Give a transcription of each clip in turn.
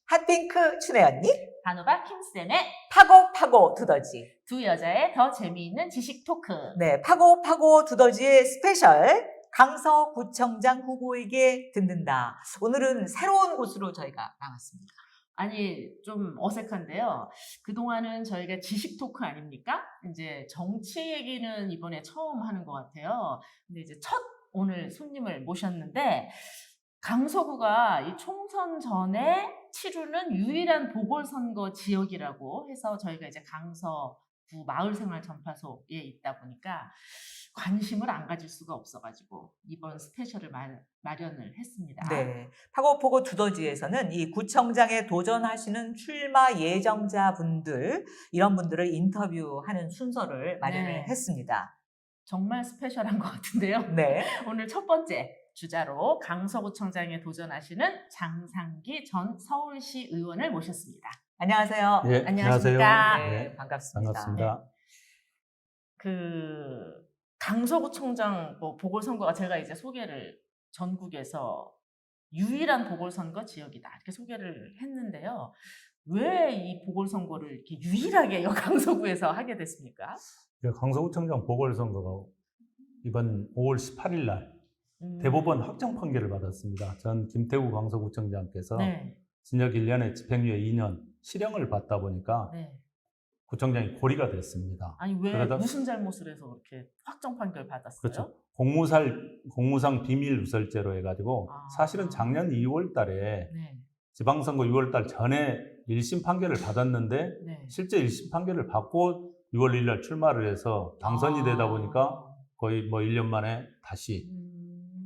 핫핑크 춘혜 언니, 단호박 킹쌤의 파고 두더지. 두 여자의 더 재미있는 지식 토크. 네, 파고 두더지의 스페셜 강서구청장 후보에게 듣는다. 오늘은 새로운 곳으로 저희가 나왔습니다. 아니, 좀 어색한데요. 그동안은 저희가 지식 토크 아닙니까? 이제 정치 얘기는 이번에 처음 하는 것 같아요. 근데 이제 첫 오늘 손님을 모셨는데, 강서구가 이 총선 전에 치르는 유일한 보궐선거 지역이라고 해서 저희가 이제 강서구 마을생활 전파소에 있다 보니까 관심을 안 가질 수가 없어가지고 이번 스페셜을 마련을 했습니다. 네, 파고 두더지에서는 이 구청장에 도전하시는 출마 예정자분들, 이런 분들을 인터뷰하는 순서를 마련을 네. 했습니다. 정말 스페셜한 것 같은데요. 네. 오늘 첫 번째 주자로 강서구청장에 도전하시는 장상기 전 서울시 의원을 모셨습니다. 안녕하세요. 예, 안녕하십니까. 네, 반갑습니다. 반갑습니다. 그 강서구청장 보궐선거가 제가 이제 소개를 전국에서 유일한 보궐선거 지역이다 이렇게 소개를 했는데요. 왜 이 보궐선거를 이렇게 유일하게 강서구에서 하게 됐습니까? 강서구청장 보궐선거가 이번 5월 18일 날 대법원 확정 판결을 받았습니다. 전 김태우 강서구청장께서 네. 징역 1년에 집행유예 2년 실형을 받다 보니까 네. 구청장이 고리가 됐습니다. 아니 왜 그러다- 무슨 잘못을 해서 그렇게 확정 판결 받았어요? 그렇죠. 공무상 비밀 누설죄로 해가지고 사실은 작년 2월 달에 네. 지방선거 6월 달 전에 1심 판결을 받았는데 네. 실제 1심 판결을 받고 6월 1일 날 출마를 해서 당선이 되다 보니까 거의 1년 만에 다시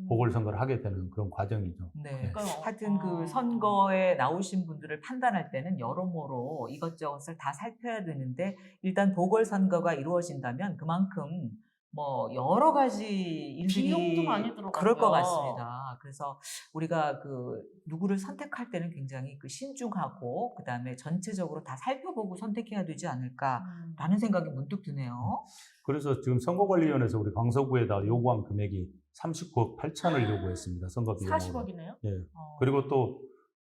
보궐선거를 하게 되는 그런 과정이죠. 네. 그러니까요. 하여튼 그 선거에 나오신 분들을 판단할 때는 여러모로 이것저것을 다 살펴야 되는데, 일단 보궐선거가 이루어진다면 그만큼 여러 가지 일들이 비용도 많이 들어가고요. 그럴 것 같습니다. 그래서 우리가 그 누구를 선택할 때는 굉장히 그 신중하고 그다음에 전체적으로 다 살펴보고 선택해야 되지 않을까라는 생각이 문득 드네요. 그래서 지금 선거관리위원회에서 우리 강서구에다 요구한 금액이 39억 8천을 요구했습니다. 선거 비용으로. 40억이네요. 예. 그리고 또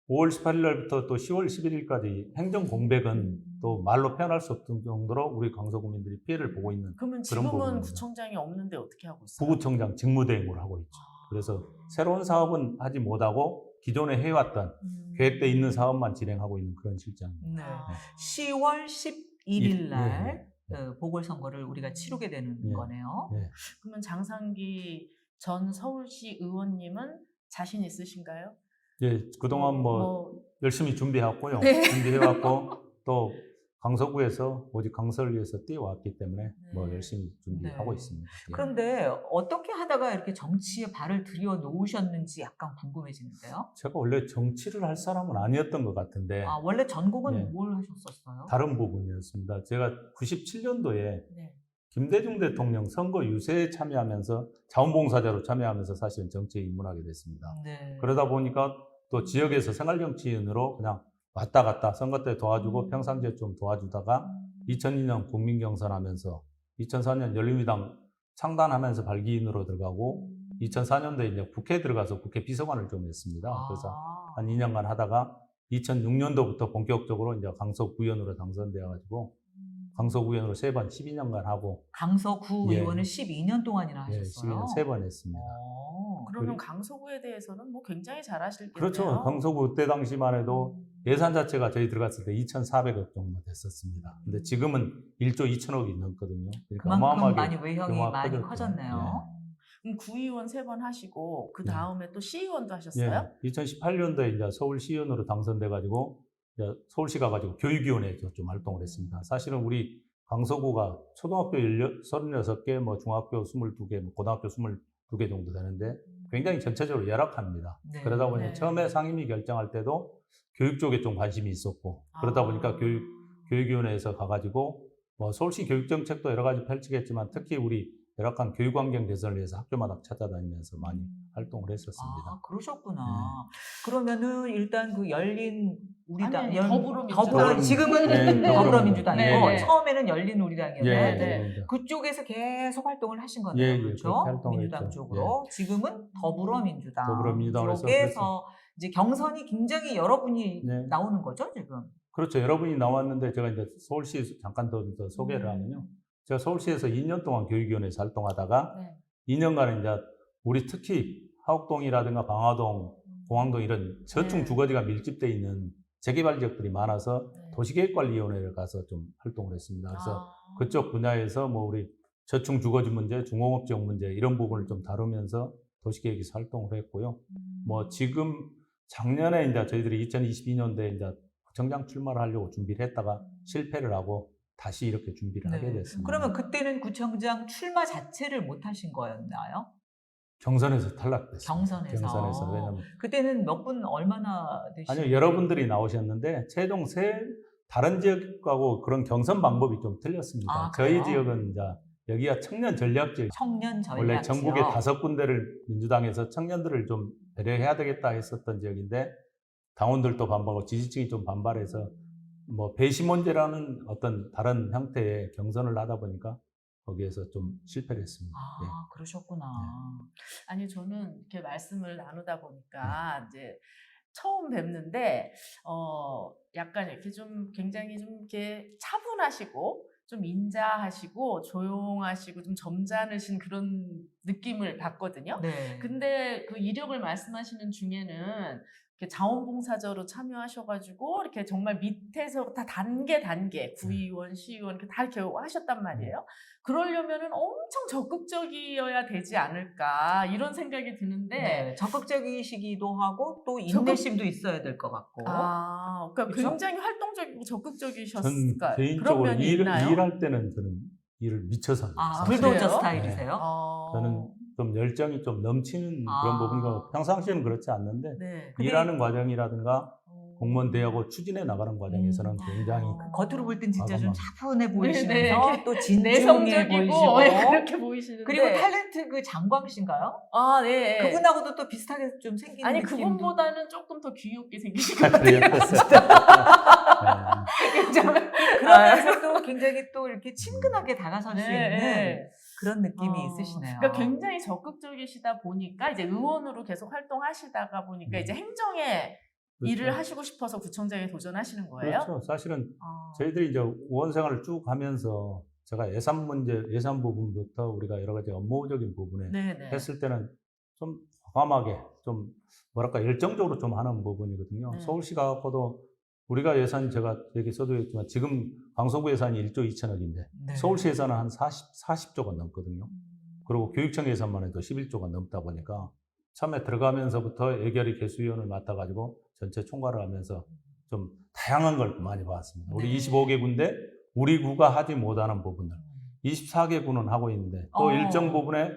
5월 18일 날부터 또 10월 11일까지 행정 공백은 또 말로 표현할 수 없는 정도로 우리 강서구민들이 피해를 보고 있는 그러면 그런 지금은 부분입니다. 구청장이 없는데 어떻게 하고 있어요? 부구청장 직무대행을 하고 있죠. 그래서 새로운 사업은 하지 못하고 기존에 해왔던 계획돼 있는 사업만 진행하고 있는 그런 실정입니다. 네. 아. 10월 11일 날 예, 예. 보궐선거를 우리가 치르게 되는 예. 거네요. 예. 그러면 장상기 전 서울시 의원님은 자신 있으신가요? 예, 그동안 열심히 준비해왔고요. 네. 준비해왔고 또 강서구에서 오직 강서를 위해서 뛰어왔기 때문에 네. 열심히 준비하고 네. 있습니다. 예. 그런데 어떻게 하다가 이렇게 정치에 발을 들여 놓으셨는지 약간 궁금해지는데요. 제가 원래 정치를 할 사람은 아니었던 것 같은데 원래 전공은 예. 뭘 하셨었어요? 다른 부분이었습니다. 제가 97년도에 네. 김대중 대통령 선거 유세에 참여하면서 자원봉사자로 참여하면서 사실은 정치에 입문하게 됐습니다. 네. 그러다 보니까 또 지역에서 생활정치인으로 그냥 왔다 갔다 선거 때 도와주고 평상시에 좀 도와주다가 2002년 국민경선하면서 2004년 열린우리당 창단하면서 발기인으로 들어가고 2004년도에 이제 국회에 들어가서 국회 비서관을 좀 했습니다. 그래서 한 2년간 하다가 2006년도부터 본격적으로 이제 강서구의원으로 당선되어가지고 강서구의원으로 3번 12년간 하고 강서구 예. 의원을 12년 동안이나 예, 하셨어요. 12년 3번 했습니다. 그러면 강서구에 대해서는 굉장히 잘 아실겠네요. 그렇죠. 강서구 그때 당시만 해도 예산 자체가 저희 들어갔을 때 2,400억 정도 됐었습니다. 근데 지금은 1조 2천억이 넘거든요. 그러니까 그만큼 어마어마하게 많이 외형이 규모가 많이 커졌죠. 커졌네요. 그럼 구의원 3번 하시고 그 네. 다음에 또 시의원도 예. 하셨어요? 2018년도에 이제 서울시의원으로 당선돼가지고 이제 서울시 가가지고 교육위원회에서 좀 활동을 했습니다. 사실은 우리 강서구가 초등학교 36개, 중학교 22개, 고등학교 22개 정도 되는데 굉장히 전체적으로 열악합니다. 네. 그러다 보니 네. 처음에 상임위 결정할 때도 교육 쪽에 좀 관심이 있었고 그러다 보니까 교육위원회에서 가가지고 서울시 교육정책도 여러 가지 펼치겠지만 특히 우리 열악한 교육환경 개선을 위해서 학교마다 찾아다니면서 많이 활동을 했었습니다. 그러셨구나. 그러면은 일단 그 열린 우리당, 아니, 더불어민주당. 지금은 네, 더불어민주당이고 네. 처음에는 열린 우리당이었는데 네. 그쪽에서 계속 활동을 하신 거네요. 예, 그렇죠? 그렇게 활동을 민주당 했죠. 쪽으로. 지금은 더불어민주당 더불어민주당으로 쪽에서 이제 경선이 굉장히 여러분이 네. 나오는 거죠, 지금? 그렇죠. 여러분이 나왔는데 제가 이제 서울시 잠깐 더 소개를 하면요. 제가 서울시에서 2년 동안 교육위원회에서 활동하다가 네. 2년간은 이제 우리 특히 하옥동이라든가 방화동, 공항동 이런 저층 네. 주거지가 밀집돼 있는 재개발 지역들이 많아서 네. 도시계획관리위원회를 가서 좀 활동을 했습니다. 그래서 아. 그쪽 분야에서 뭐 우리 저층 주거지 문제, 중공업 지역 문제 이런 부분을 좀 다루면서 도시계획에서 활동을 했고요. 뭐 지금 작년에 이제 저희들이 2022년도에 이제 구청장 출마를 하려고 준비를 했다가 실패를 하고 다시 이렇게 준비를 하게 네. 됐습니다. 그러면 그때는 구청장 출마 자체를 못 하신 거였나요? 경선에서 탈락됐습니다. 경선에서. 경선에서. 왜냐면 그때는 몇 분 얼마나 되시죠? 아니요, 여러분들이 나오셨는데 최종 다른 지역하고 그런 경선 방법이 좀 틀렸습니다. 아, 저희 그래요? 지역은 이제 여기가 청년 전략 지역. 청년 전략 원래 전국에 지역. 5군데를 민주당에서 청년들을 좀 배려해야 되겠다 했었던 지역인데 당원들도 반발하고 지지층이 좀 반발해서 뭐 배심원제라는 어떤 다른 형태의 경선을 하다 보니까 거기에서 좀 실패를 했습니다. 예. 아, 그러셨구나. 아니 저는 이렇게 말씀을 나누다 보니까 이제 처음 뵙는데 약간 이렇게 좀 굉장히 좀 이렇게 차분하시고 좀 인자하시고 조용하시고 좀 점잖으신 그런 느낌을 받거든요. 네. 근데 그 이력을 말씀하시는 중에는 이렇게 자원봉사자로 참여하셔가지고 이렇게 정말 밑에서 다 단계 구의원, 시의원 이렇게 다 이렇게 하셨단 말이에요. 그러려면은 엄청 적극적이어야 되지 않을까 이런 생각이 드는데 네, 적극적이시기도 하고 또 인내심도 있어야 될 것 같고. 그러니까 그렇죠? 굉장히 활동적이고 전 적극적이셨을까 그런 개인적으로 면이 있나요? 일할 때는 저는 일을 미쳐서 합니다. 아, 사실. 불도저 그래요? 스타일이세요? 저는 좀 열정이 좀 넘치는 그런 아. 부분이고 평상시에는 그렇지 않는데 네. 일하는 과정이라든가 공무원 대하고 추진해 나가는 과정에서는 굉장히 겉으로 볼 땐 진짜 좀 과감하게. 차분해 보이시면서 네. 또 진중해 내성적이고 보이시고 그렇게 보이시는데 그리고 탤런트 그 장광 씨인가요? 아, 네. 그분하고도 또 비슷하게 좀 생긴 아니 느낌도. 그분보다는 조금 더 귀엽게 생기신 것 그래요. 같아요. 그러면서도 굉장히 또 이렇게 친근하게 다가설 수 있는 네. 그런 느낌이 있으시네요. 그러니까 굉장히 적극적이시다 보니까 이제 의원으로 계속 활동하시다가 보니까 이제 행정에 그렇죠. 일을 하시고 싶어서 구청장에 도전하시는 거예요? 그렇죠. 사실은 어. 저희들이 이제 의원 생활을 쭉 하면서 제가 예산 문제, 예산 부분부터 우리가 여러 가지 업무적인 부분에 네네. 했을 때는 좀 과감하게 좀 뭐랄까 열정적으로 좀 하는 부분이거든요. 네. 서울시가 갖고도 우리가 예산 제가 여기 써두었지만 지금 강서구 예산이 1조 2천억인데 네. 서울시 예산은 한 40조가 넘거든요. 그리고 교육청 예산만 해도 11조가 넘다 보니까 처음에 들어가면서부터 예결위 개수위원을 맡아가지고 전체 총괄을 하면서 좀 다양한 걸 많이 봤습니다. 우리 네. 25개구인데 우리 구가 하지 못하는 부분들 24개구는 하고 있는데 또 일정 부분에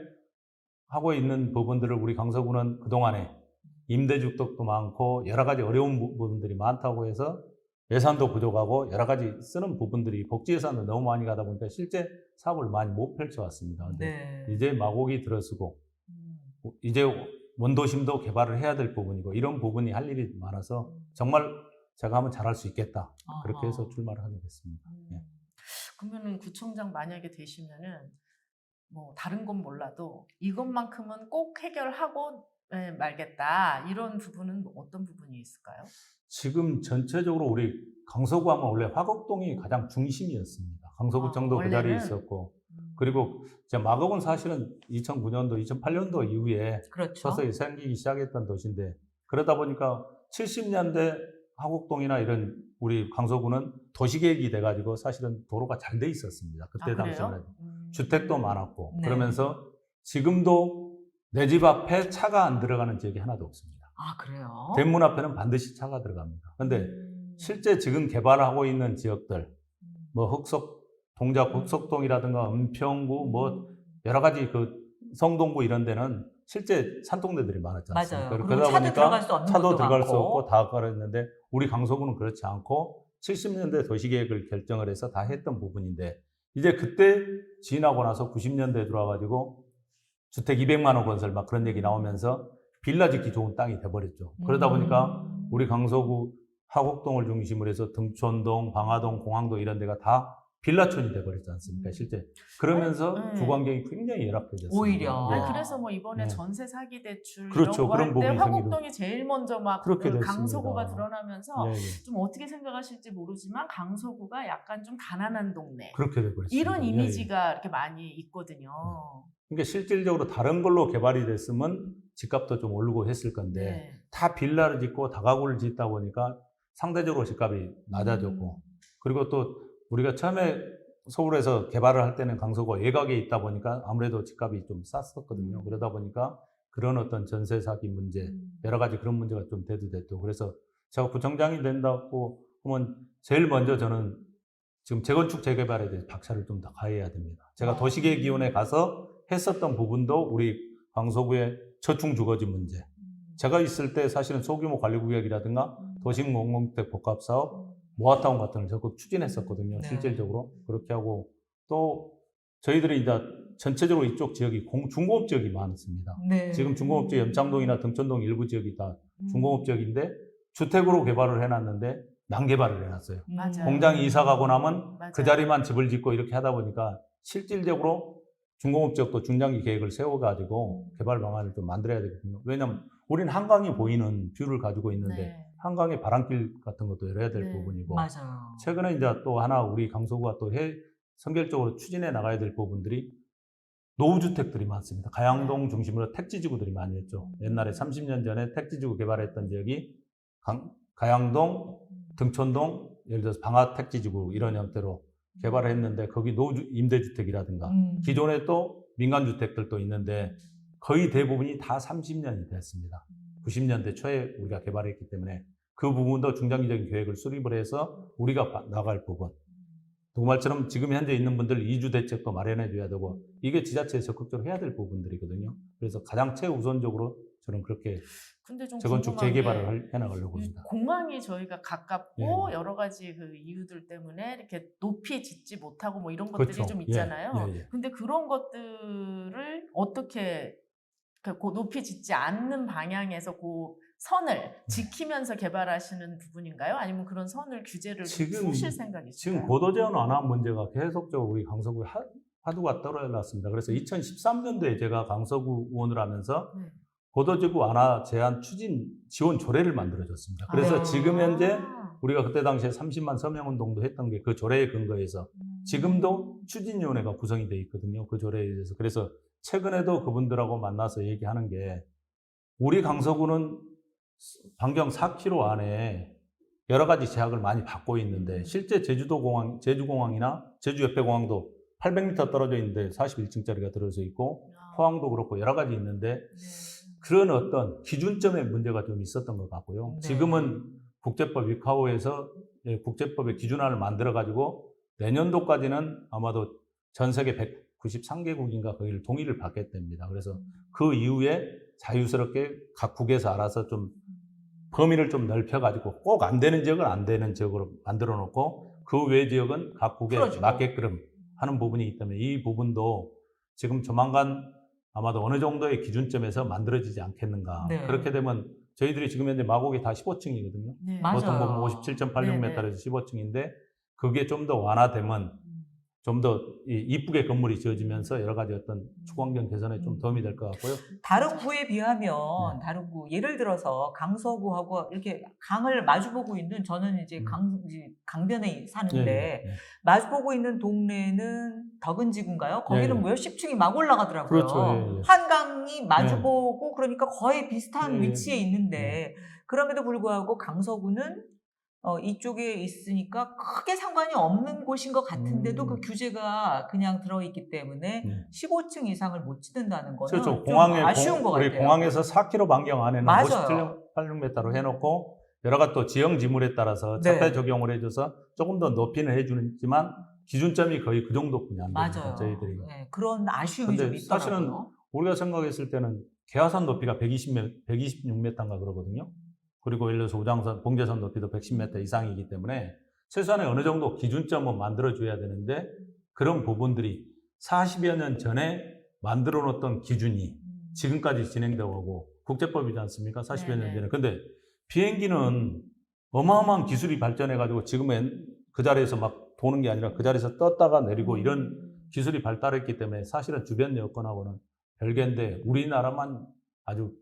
하고 있는 부분들을 우리 강서구는 그동안에 임대주택도 많고 여러 가지 어려운 부분들이 많다고 해서 예산도 부족하고 여러 가지 쓰는 부분들이 복지 예산도 너무 많이 가다 보니까 실제 사업을 많이 못 펼쳐왔습니다. 근데 네. 이제 마곡이 들어서고 이제 원도심도 개발을 해야 될 부분이고 이런 부분이 할 일이 많아서 정말 제가 하면 잘할 수 있겠다. 그렇게 해서 출마를 하게 됐습니다. 예. 그러면은 구청장 만약에 되시면은 뭐 다른 건 몰라도 이것만큼은 꼭 해결하고 말겠다 이런 부분은 어떤 부분이 있을까요? 지금 전체적으로 우리 강서구 하면 원래 화곡동이 가장 중심이었습니다. 강서구청도 그 자리에 원래는? 있었고 그리고 이제 마곡은 사실은 2009년도, 2008년도 이후에 그렇죠. 서서히 생기기 시작했던 도시인데 그러다 보니까 70년대 화곡동이나 이런 우리 강서구는 도시계획이 돼가지고 사실은 도로가 잘 돼 있었습니다. 그때 당시에는 주택도 많았고 네. 그러면서 지금도 내 집 앞에 차가 안 들어가는 지역이 하나도 없습니다. 아, 그래요? 대문 앞에는 반드시 차가 들어갑니다. 근데 실제 지금 개발하고 있는 지역들, 뭐 동작 흑석동이라든가 은평구, 뭐 여러 가지 그 성동구 이런 데는 실제 산동네들이 많았지 않습니까? 맞아요. 그리고 차도 들어갈 수 없는 차도 것도 들어갈 수 많고. 없고 다 그랬는데 우리 강서구는 그렇지 않고 70년대 도시계획을 결정을 해서 다 했던 부분인데 이제 그때 지나고 나서 90년대에 들어와가지고 주택 200만 원 건설 막 그런 얘기 나오면서 빌라 짓기 좋은 땅이 돼버렸죠. 그러다 보니까 우리 강서구 화곡동을 중심으로 해서 등촌동, 방화동, 공항동 이런 데가 다 빌라촌이 돼버렸지 않습니까? 실제 그러면서 네. 주거환경이 굉장히 열악해졌습니다. 오히려. 예. 아니, 그래서 뭐 이번에 네. 전세 사기 대출 그렇죠. 이런 거 그런 할 때 부분이 화곡동이 제일 먼저 막 그렇게 그 됐습니다. 강서구가 드러나면서 예, 예. 좀 어떻게 생각하실지 모르지만 강서구가 약간 좀 가난한 동네 그렇게 돼버렸습니다. 이런 예, 예. 이미지가 이렇게 많이 있거든요. 그러니까 실질적으로 다른 걸로 개발이 됐으면 집값도 좀 오르고 했을 건데 네. 다 빌라를 짓고 다가구를 짓다 보니까 상대적으로 집값이 낮아졌고 그리고 또 우리가 처음에 서울에서 개발을 할 때는 강서구가 외곽에 있다 보니까 아무래도 집값이 좀 쌌었거든요. 그러다 보니까 그런 어떤 전세 사기 문제 여러 가지 그런 문제가 좀 대두됐고 그래서 제가 구청장이 된다고 하면 제일 먼저 저는 지금 재건축 재개발에 대해서 박차를 좀 더 가해야 됩니다. 제가 도시계획위원회 가서 했었던 부분도 우리 강서구의 저층 주거지 문제. 제가 있을 때 사실은 소규모 관리구역이라든가 도시공공주택 복합사업, 모아타운 같은 걸 적극 추진했었거든요. 네. 실질적으로 그렇게 하고 또 저희들이 이제 전체적으로 이쪽 지역이 중공업 지역이 많습니다. 네. 지금 중공업 지역 연창동이나 등촌동 일부 지역이 다 중공업 지역인데 주택으로 개발을 해놨는데 난개발을 해놨어요. 맞아요. 공장이 이사 가고 나면 맞아요. 그 자리만 집을 짓고 이렇게 하다 보니까 실질적으로 중공업 지역도 중장기 계획을 세워가지고 개발 방안을 좀 만들어야 되거든요. 왜냐하면 우리는 한강이 보이는 뷰를 가지고 있는데 네. 한강에 바람길 같은 것도 열어야 될 네. 부분이고 맞아요. 최근에 이제 또 하나 우리 강서구가 또 선결적으로 추진해 나가야 될 부분들이 노후주택들이 많습니다. 가양동 중심으로 택지지구들이 많이 했죠. 옛날에 30년 전에 택지지구 개발했던 지역이 가양동, 등촌동, 예를 들어서 방화 택지지구 이런 형태로 개발을 했는데 거기 노후 임대주택이라든가 기존에 또 민간주택들도 있는데 거의 대부분이 다 30년이 됐습니다. 90년대 초에 우리가 개발했기 때문에 그 부분도 중장기적인 계획을 수립을 해서 우리가 나갈 부분. 누구말처럼 지금 현재 있는 분들 이주 대책도 마련해 줘야 되고 이게 지자체에서 적극적으로 해야 될 부분들이거든요. 그래서 가장 최우선적으로 저는 그렇게 근데 좀 재건축 궁금한 재개발을 게 해나가려고 합니다. 공항이 저희가 가깝고 예. 여러 가지 그 이유들 때문에 이렇게 높이 짓지 못하고 뭐 이런 것들이 그렇죠. 좀 예, 있잖아요. 예, 예. 근데 그런 것들을 어떻게 그 높이 짓지 않는 방향에서 그 선을 지키면서 개발하시는 부분인가요? 아니면 그런 선을 규제를 좀 푸실 생각이신가요? 지금 고도 제한 완화 문제가 계속적으로 우리 강서구에 화두가 떨어졌습니다. 그래서 2013년도에 제가 강서구 의원을 하면서 네. 고도지구 완화 제한 추진 지원 조례를 만들어줬습니다. 그래서 아. 지금 현재 우리가 그때 당시에 30만 서명운동도 했던 게 그 조례에 근거해서 지금도 추진위원회가 구성이 돼 있거든요. 그 조례에 대해서. 그래서 최근에도 그분들하고 만나서 얘기하는 게 우리 강서구는 반경 4km 안에 여러 가지 제약을 많이 받고 있는데 실제 제주공항이나 제주 옆에 공항도 800m 떨어져 있는데 41층짜리가 들어서 있고 포항도 그렇고 여러 가지 있는데 그런 어떤 기준점의 문제가 좀 있었던 것 같고요. 네. 지금은 국제법 위카오에서 국제법의 기준안을 만들어가지고 내년도까지는 아마도 전 세계 193개국인가 거기를 동의를 받게 됩니다. 그래서 그 이후에 자유스럽게 각 국에서 알아서 좀 범위를 좀 넓혀가지고 꼭 안 되는 지역은 안 되는 지역으로 만들어 놓고 그 외 지역은 각 국에 풀어주고. 맞게끔 하는 부분이 있기 때문에 이 부분도 지금 조만간 아마도 어느 정도의 기준점에서 만들어지지 않겠는가. 네. 그렇게 되면 저희들이 지금 현재 마곡이 다 15층이거든요. 네. 맞아요. 보통 보면 57.86m에서 15층인데 그게 좀 더 완화되면 좀 더 이쁘게 건물이 지어지면서 여러 가지 어떤 주거환경 개선에 좀 도움이 될 것 같고요. 다른 구에 비하면 네. 다른 구 예를 들어서 강서구하고 이렇게 강을 마주보고 있는 저는 이제 강변에 사는데 예, 예, 예. 마주보고 있는 동네는 덕은지구인가요? 거기는 예, 예. 몇십 층이 막 올라가더라고요. 그렇죠. 예, 예. 한강이 마주보고 그러니까 거의 비슷한 예, 예. 위치에 있는데 그럼에도 불구하고 강서구는 이쪽에 있으니까 크게 상관이 없는 곳인 것 같은데도 그 규제가 그냥 들어있기 때문에 15층 이상을 못 짓는다는 거는 그렇죠. 좀 공항에 아쉬운 것 우리 같아요. 공항에서 4km 반경 안에는 맞아요. 57.86m로 해놓고 여러 가지 또 지형 지물에 따라서 네. 차폐 적용을 해줘서 조금 더 높이는 해주지만 기준점이 거의 그 정도뿐이 안 됩니다. 맞아요. 저희들이. 네, 그런 아쉬움이 근데 좀 있더라고요. 사실은 우리가 생각했을 때는 개화산 높이가 126m인가 그러거든요. 그리고 예를 들어서 우장산, 봉제산 높이도 110m 이상이기 때문에 최소한의 어느 정도 기준점은 만들어줘야 되는데 그런 부분들이 40여 년 전에 만들어 놓았던 기준이 지금까지 진행되고 하고 국제법이지 않습니까? 40여 년 전에. 근데 비행기는 어마어마한 기술이 발전해가지고 지금은 그 자리에서 막 도는 게 아니라 그 자리에서 떴다가 내리고 이런 기술이 발달했기 때문에 사실은 주변 여건하고는 별개인데 우리나라만 아주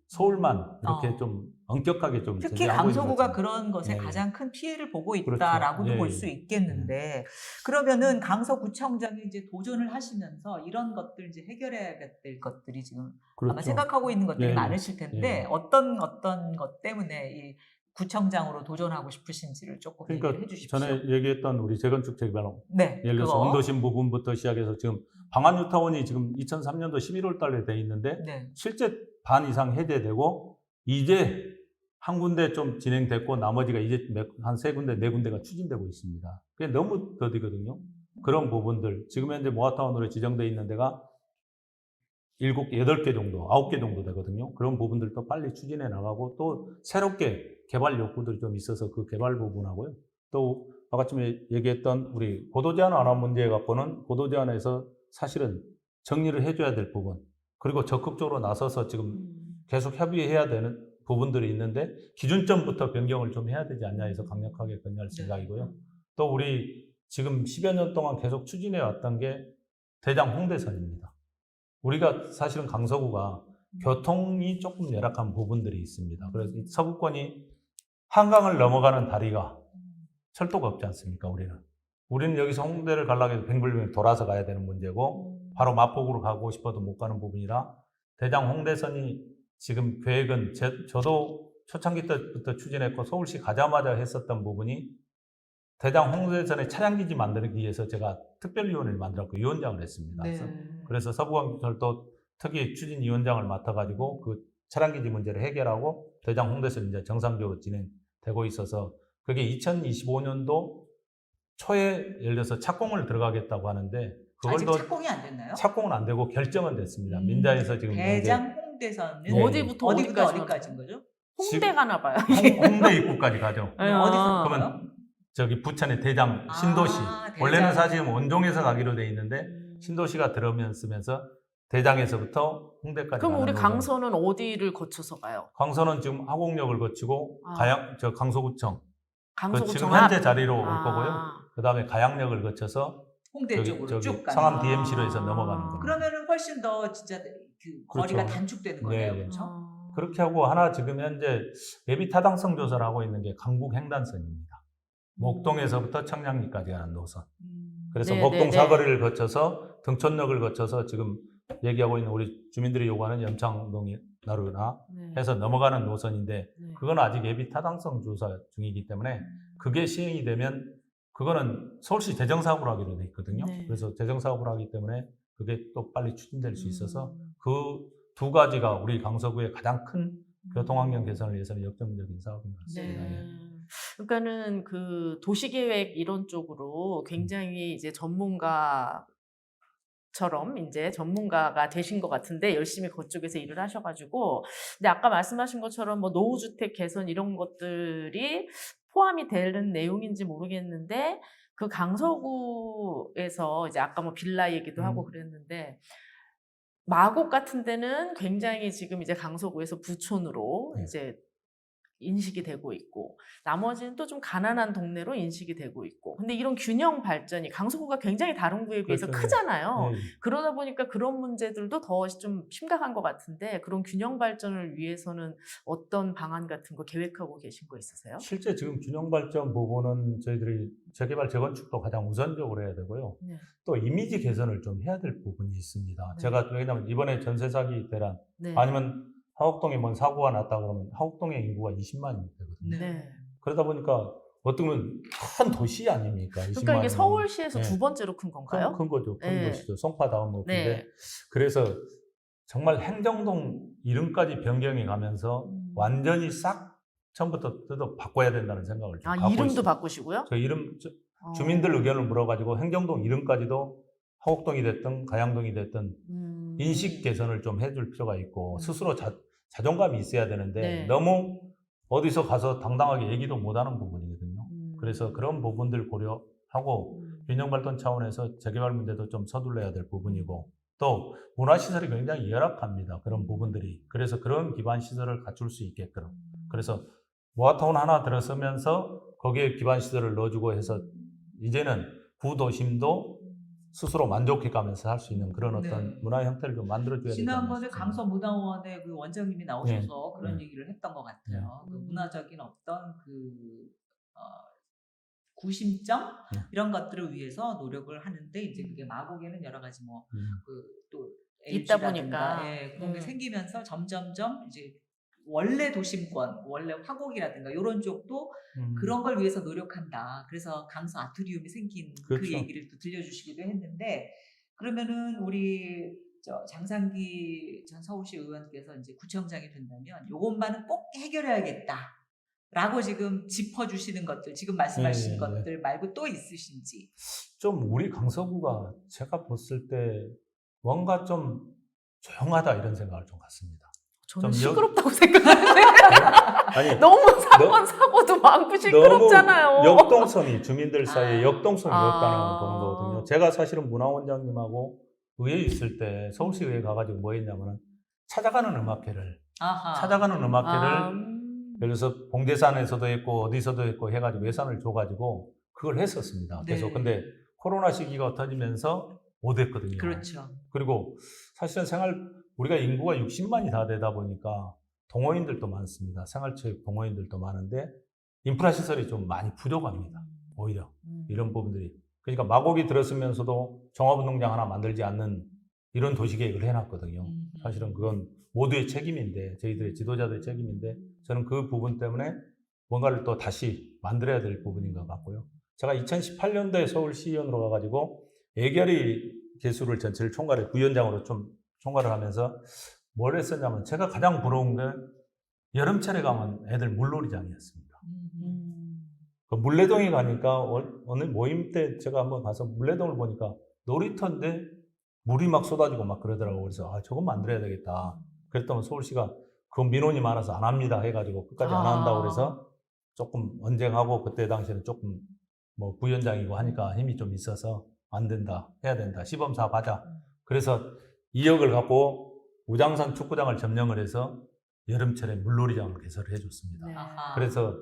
서울만 이렇게 좀 엄격하게 좀 특히 제재하고 있는 강서구가 거죠. 그런 것에 예, 예. 가장 큰 피해를 보고 그렇죠. 있다라고도 예, 볼 예. 수 있겠는데 그러면은 강서구청장이 이제 도전을 하시면서 이런 것들 이제 해결해야 될 것들이 지금 아마 그렇죠. 생각하고 있는 것들이 예, 예. 많으실 텐데 예. 어떤 것 때문에 이 구청장으로 도전하고 싶으신지를 조금 얘기를 그러니까 해주십시오. 전에 얘기했던 우리 재건축 재개발 네, 예를 들어서 그거. 원도심 부분부터 시작해서 지금 방한뉴타운이 지금 2003년도 11월 달에 돼 있는데 네. 실제 반 이상 해제되고 이제 한 군데 좀 진행됐고 나머지가 이제 한 세 군데, 네 군데가 추진되고 있습니다. 그게 너무 더디거든요. 그런 부분들 지금 현재 모아타운으로 지정돼 있는 데가 8개 정도, 9개 정도 되거든요. 그런 부분들도 빨리 추진해 나가고 또 새롭게 개발 욕구들이 좀 있어서 그 개발 부분하고요. 또 아까 전에 얘기했던 우리 고도제한 완화 문제에 갖고는 고도제한에서 사실은 정리를 해줘야 될 부분 그리고 적극적으로 나서서 지금 계속 협의해야 되는 부분들이 있는데 기준점부터 변경을 좀 해야 되지 않냐 해서 강력하게 건의할 생각이고요. 또 우리 지금 10여 년 동안 계속 추진해 왔던 게 대장 홍대선입니다. 우리가 사실은 강서구가 교통이 조금 열악한 부분들이 있습니다. 그래서 이 서구권이 한강을 넘어가는 다리가 철도가 없지 않습니까, 우리는 여기서 홍대를 가려고 해도 뱅글뱅글 돌아서 가야 되는 문제고 바로 마포구로 가고 싶어도 못 가는 부분이라 대장 홍대선이 지금 계획은 저도 초창기 때부터 추진했고 서울시 가자마자 했었던 부분이 대장 홍대선의 차량기지 만들기 위해서 제가 특별위원회를 만들었고 위원장을 했습니다. 네. 그래서 서부간철도 특위 추진위원장을 맡아가지고 그 차량기지 문제를 해결하고 대장 홍대선 이제 정상적으로 진행되고 있어서 그게 2025년도 초에 예를 들어서 착공을 들어가겠다고 하는데 아직 그걸도 착공이 안 됐나요? 착공은 안 되고 결정은 됐습니다. 민자에서 지금 대장 홍대선은 네. 어디부터 어디까지인 거죠? 홍대 가나 봐요. 홍대 입구까지 가죠. 네, 어디서 그러면 저기 부천의 대장 신도시 대장. 원래는 사실은 원종에서 가기로 돼 있는데 신도시가 들어오면서 대장에서부터 홍대까지 그럼 가는 우리 거죠. 강서는 어디를 거쳐서 가요? 강서는 지금 하곡역을 거치고 강서구청 그 강서구청 지금 앞? 현재 자리로 올 거고요. 그 다음에 가양역을 거쳐서 홍대 쪽으로 쭉 가는 성암 거. DMC로 해서 넘어가는 겁니다. 그러면은 훨씬 더 진짜 그 거리가 그렇죠. 단축되는 거네요. 네. 그렇죠? 그렇게 하고 하나 지금 현재 예비 타당성 조사를 하고 있는 게 강북 횡단선입니다. 목동에서부터 청량리까지 가는 노선. 그래서 네, 목동 네, 네. 사거리를 거쳐서 등촌역을 거쳐서 지금 얘기하고 있는 우리 주민들이 요구하는 염창동나루나 네. 해서 넘어가는 노선인데 네. 그건 아직 예비 타당성 조사 중이기 때문에 그게 시행이 되면 그거는 서울시 재정사업으로 하기로 돼 있거든요. 네. 그래서 재정사업으로 하기 때문에 그게 또 빨리 추진될 수 있어서 그 두 가지가 우리 강서구의 가장 큰 교통환경 개선을 위해서는 역점적인 사업인 것 같습니다. 네. 예. 그러니까는 그 도시계획 이런 쪽으로 굉장히 이제 전문가처럼 이제 전문가가 되신 것 같은데 열심히 그쪽에서 일을 하셔가지고 근데 아까 말씀하신 것처럼 뭐 노후주택 개선 이런 것들이 포함이 되는 내용인지 모르겠는데 그 강서구에서 이제 아까 뭐 빌라 얘기도 하고 그랬는데 마곡 같은 데는 굉장히 지금 이제 강서구에서 부촌으로 네. 이제 인식이 되고 있고 나머지는 또 좀 가난한 동네로 인식이 되고 있고 근데 이런 균형 발전이 강서구가 굉장히 다른 구에 비해서 그렇죠. 크잖아요. 네. 그러다 보니까 그런 문제들도 더 좀 심각한 것 같은데 그런 균형 발전을 위해서는 어떤 방안 같은 거 계획하고 계신 거 있으세요? 실제 지금 균형 발전 부분은 저희들이 재개발 재건축도 가장 우선적으로 해야 되고요. 네. 또 이미지 개선을 좀 해야 될 부분이 있습니다. 네. 제가 왜냐하면 이번에 전세 사기 대란 네. 아니면 하곡동에 뭔 사고가 났다 그러면 하곡동의 인구가 20만이 되거든요. 네. 그러다 보니까 어떻게 보면 큰 도시 아닙니까? 그러니까 이게 20만 서울시에서 네. 두 번째로 큰 건가요? 큰 거죠. 큰 네. 도시죠. 송파 다음 높은데 네. 그래서 정말 행정동 이름까지 변경해 가면서 완전히 싹 처음부터 뜯어 바꿔야 된다는 생각을 좀 갖고 이름도 있어요. 바꾸시고요? 저 이름 주민들 의견을 물어가지고 행정동 이름까지도 하곡동이 됐든 가양동이 됐든 인식 개선을 좀 해줄 필요가 있고 스스로 자존감이 있어야 되는데 네. 너무 어디서 가서 당당하게 얘기도 못하는 부분이거든요. 그래서 그런 부분들 고려하고 균형 발전 차원에서 재개발 문제도 좀 서둘러야 될 부분이고 또 문화시설이 굉장히 열악합니다. 그런 부분들이. 그래서 그런 기반 시설을 갖출 수 있게끔. 그래서 모아타운 하나 들어서면서 거기에 기반 시설을 넣어주고 해서 이제는 구도심도 스스로 만족해가면서 할 수 있는 그런 어떤 네. 문화 형태를 좀 만들어줘야 되지 않나 지난번에 싶습니다. 강서문화원의 그 원장님이 나오셔서 그런 네. 얘기를 했던 것 같아요. 그 네. 문화적인 어떤 어, 구심점 네. 이런 것들을 위해서 노력을 하는데 이제 그게 마곡에는 여러 가지 뭐 그 또 있다 LG라든가 보니까. 예, 그런 게 생기면서 점점점 이제 원래 도심권, 원래 화곡이라든가 이런 쪽도 그런 걸 위해서 노력한다. 그래서 강서 아트리움이 생긴 그 그렇죠. 얘기를 또 들려주시기도 했는데 그러면은 우리 장상기 전 서울시 의원께서 이제 구청장이 된다면 요것만은 꼭 해결해야겠다. 라고 지금 짚어주시는 것들, 지금 말씀하신 예, 예, 예. 것들 말고 또 있으신지. 좀 우리 강서구가 제가 봤을 때 뭔가 좀 조용하다 이런 생각을 좀 갖습니다. 저는 좀 시끄럽다고 생각하는데 아니 너무 사건 사고도 많고 시끄럽잖아요. 너무 역동성이 주민들 사이에 아. 역동성이 없다는 걸 아. 보는 거거든요. 제가 사실은 문화원장님하고 의회에 있을 때 서울시 의회에 가가지고 뭐 했냐면은 찾아가는 음악회를 아하. 찾아가는 음악회를 아, 예를 들어서 봉대산에서도 했고 어디서도 했고 해가지고 예산을 줘가지고 그걸 했었습니다. 네. 계속 근데 코로나 시기가 터지면서 못 했거든요. 그렇죠. 그리고 사실은 우리가 인구가 60만이 다 되다 보니까 동호인들도 많습니다. 생활체육 동호인들도 많은데 인프라 시설이 좀 많이 부족합니다. 오히려 이런 부분들이. 그러니까 마곡이 들었으면서도 종합운동장 하나 만들지 않는 이런 도시계획을 해놨거든요. 사실은 그건 모두의 책임인데 저희들의 지도자들의 책임인데 저는 그 부분 때문에 뭔가를 또 다시 만들어야 될 부분인 것 같고요. 제가 2018년도에 서울시의원으로 가가지고 애결이 개수를 전체를 총괄해 부위원장으로 좀 총괄을 하면서 뭘 했었냐면 제가 가장 부러운 게 여름철에 가면 애들 물놀이장이었습니다. 그 물레동에 가니까 어느 모임 때 제가 한번 가서 물레동을 보니까 놀이터인데 물이 막 쏟아지고 막 그러더라고요. 그래서 아, 저건 만들어야 되겠다. 그랬더니 서울시가 그 민원이 많아서 안 합니다 해가지고 끝까지 안 한다고 그래서 조금 언쟁하고 그때 당시에는 조금 뭐 부위원장이고 하니까 힘이 좀 있어서 안 된다, 해야 된다, 시범사업 하자. 그래서 2억을 갖고 우장산 축구장을 점령을 해서 여름철에 물놀이장을 개설을 해줬습니다. 네. 아하. 그래서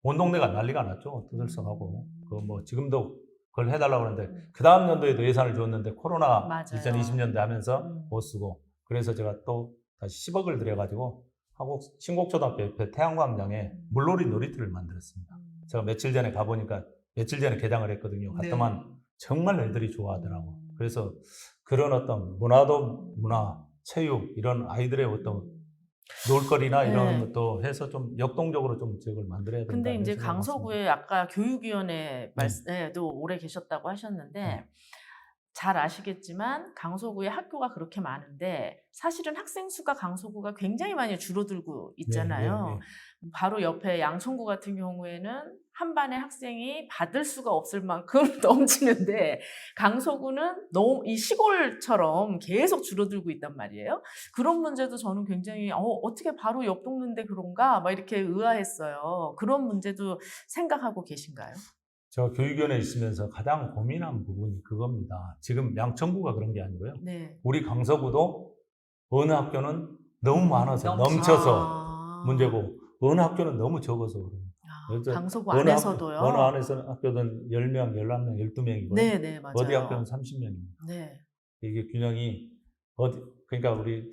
온 동네가 난리가 났죠. 떠들썩하고. 그 뭐 지금도 그걸 해달라고 하는데 그 다음 연도에도 예산을 줬는데 코로나 맞아요. 2020년대 하면서 못 쓰고 그래서 제가 또 다시 10억을 들여가지고 하곡 신곡초등학교 옆에 태양광장에 물놀이 놀이터를 만들었습니다. 제가 며칠 전에 가보니까 며칠 전에 개장을 했거든요. 갔더만 정말 애들이 좋아하더라고. 그래서 그런 어떤 문화, 체육 이런 아이들의 어떤 놀거리나 이런 것도 해서 좀 역동적으로 좀 지역을 만들어야 된다. 근데 이제 이런 생각을 강서구에 아까 교육위원회 말씀에도 오래 계셨다고 하셨는데 잘 아시겠지만 강서구에 학교가 그렇게 많은데 사실은 학생 수가 강서구가 굉장히 많이 줄어들고 있잖아요. 바로 옆에 양천구 같은 경우에는 한 반에 학생이 받을 수가 없을 만큼 넘치는데 강서구는 너무 이 시골처럼 계속 줄어들고 있단 말이에요. 그런 문제도 저는 굉장히 어떻게 바로 옆 동네인데 그런가 막 이렇게 의아했어요. 그런 문제도 생각하고 계신가요? 저 교육위원회에 있으면서 가장 고민한 부분이 그겁니다. 지금 양천구가 그런 게 아니고요. 네. 우리 강서구도 어느 학교는 너무 많아서 넘쳐서 문제고 어느 학교는 너무 적어서 그럽니다. 강서구 안에서도요? 어느 안에서는 학교는 10명, 11명, 12명이고요. 네, 맞아요. 어디 학교는 30명입니다. 네. 이게 균형이 그러니까 우리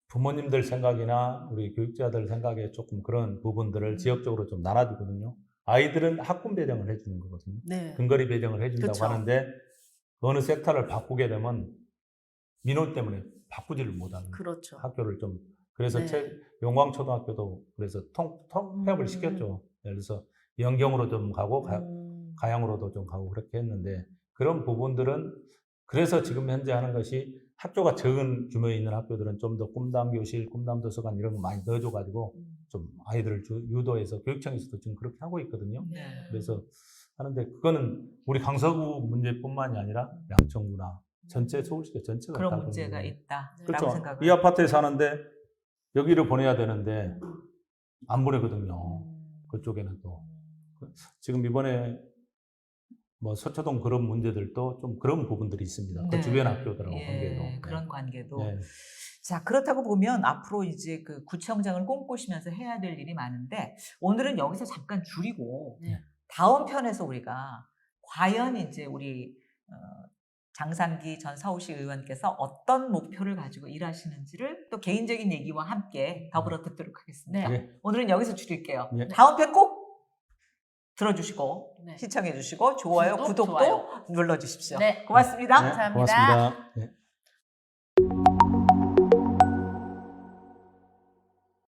부모님들 생각이나 우리 교육자들 생각에 조금 그런 부분들을 지역적으로 좀 나눠주거든요. 아이들은 학군 배정을 해주는 거거든요. 네. 근거리 배정을 해준다고 그쵸. 하는데 어느 섹터를 바꾸게 되면 민원 때문에 바꾸지를 못하는 그렇죠. 학교를 좀 그래서 네. 용광초등학교도 그래서 통폐합을 시켰죠. 예를 들어서 영경으로 좀 가고 가양으로도 좀 가고 그렇게 했는데 그런 부분들은 그래서 지금 현재 하는 것이 학교가 적은 규모에 있는 학교들은 좀 더 꿈담 교실, 꿈담 도서관 이런 거 많이 넣어줘가지고 좀 아이들을 유도해서 교육청에서도 지금 그렇게 하고 있거든요. 네. 그래서 하는데 그거는 우리 강서구 문제뿐만이 아니라 양천구나 전체 서울시가 전체가 그런 다 문제가 문제예요. 있다라고 그렇죠. 생각을. 이 아파트에 사는데 여기를 보내야 되는데 안 보내거든요. 그쪽에는 또 지금 이번에 뭐 서초동 그런 문제들도 좀 그런 부분들이 있습니다. 그 주변 학교들하고 관계도. 그런 관계도. 네. 자, 그렇다고 보면 앞으로 이제 그 구청장을 꿈꾸시면서 해야 될 일이 많은데 오늘은 여기서 잠깐 줄이고 다음 편에서 우리가 과연 이제 우리 장상기 전 서울시 의원께서 어떤 목표를 가지고 일하시는지를 또 개인적인 얘기와 함께 더불어 듣도록 하겠습니다. 네. 예. 오늘은 여기서 줄일게요. 예. 다음 편 꼭 들어주시고 네. 시청해 주시고 좋아요, 구독, 구독도 좋아요. 눌러주십시오. 네. 고맙습니다. 네, 감사합니다. 고맙습니다. 예.